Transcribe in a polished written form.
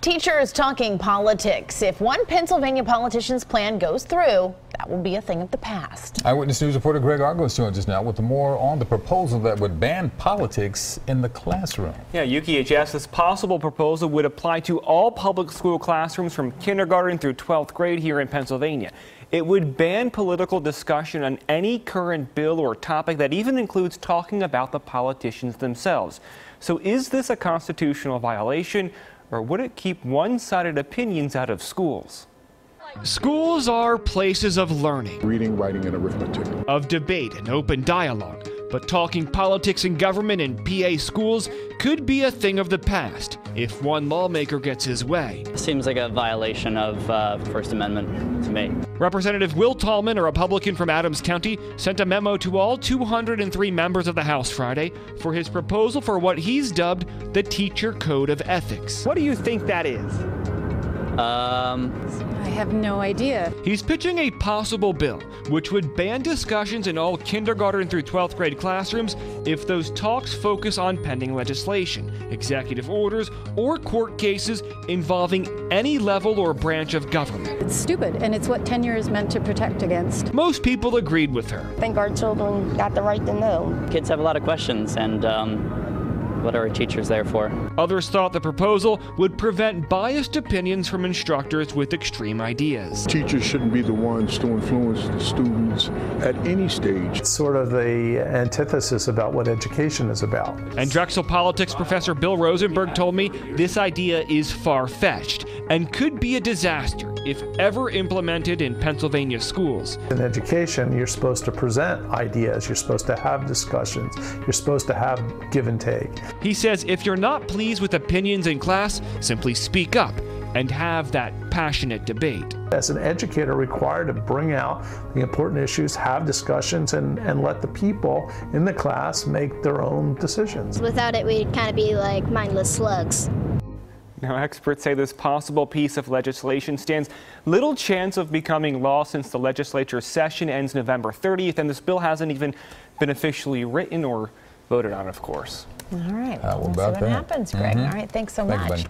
Teachers talking politics. If one Pennsylvania politician's plan goes through, that will be a thing of the past. Eyewitness News reporter Greg Argos joins us now with more on the proposal that would ban politics in the classroom. Yeah, UKHS, this possible proposal would apply to all public school classrooms from kindergarten through 12th grade here in Pennsylvania. It would ban political discussion on any current bill or topic that even includes talking about the politicians themselves. So is this a constitutional violation, or would it keep one-sided opinions out of schools? Schools are places of learning, reading, writing, and arithmetic, of debate and open dialogue. But talking politics in government and PA schools could be a thing of the past if one lawmaker gets his way. Seems like a violation of First Amendment to me. Representative Will Tallman, a Republican from Adams County, sent a memo to all 203 members of the House Friday for his proposal for what he's dubbed the Teacher Code of Ethics. What do you think that is? I have no idea. He's pitching a possible bill which would ban discussions in all kindergarten through 12th grade classrooms if those talks focus on pending legislation, executive orders, or court cases involving any level or branch of government. It's stupid, and it's what tenure is meant to protect against. Most people agreed with her. I think our children got the right to know. Kids have a lot of questions, and what are our teachers there for? Others thought the proposal would prevent biased opinions from instructors with extreme ideas. Teachers shouldn't be the ones to influence the students at any stage. It's sort of the antithesis about what education is about. And Drexel politics professor Bill Rosenberg told me this idea is far-fetched and could be a disaster if ever implemented in Pennsylvania schools. In education, you're supposed to present ideas, you're supposed to have discussions, you're supposed to have give and take. He says if you're not pleased with opinions in class, simply speak up and have that passionate debate. As an educator, required to bring out the important issues, have discussions, and let the people in the class make their own decisions. Without it, we'd kind of be like mindless slugs. Now, experts say this possible piece of legislation stands little chance of becoming law since the legislature session ends November 30th, and this bill hasn't even been officially written or voted on, of course. All right. We'll We'll see what happens, Greg. All right. Thanks so much.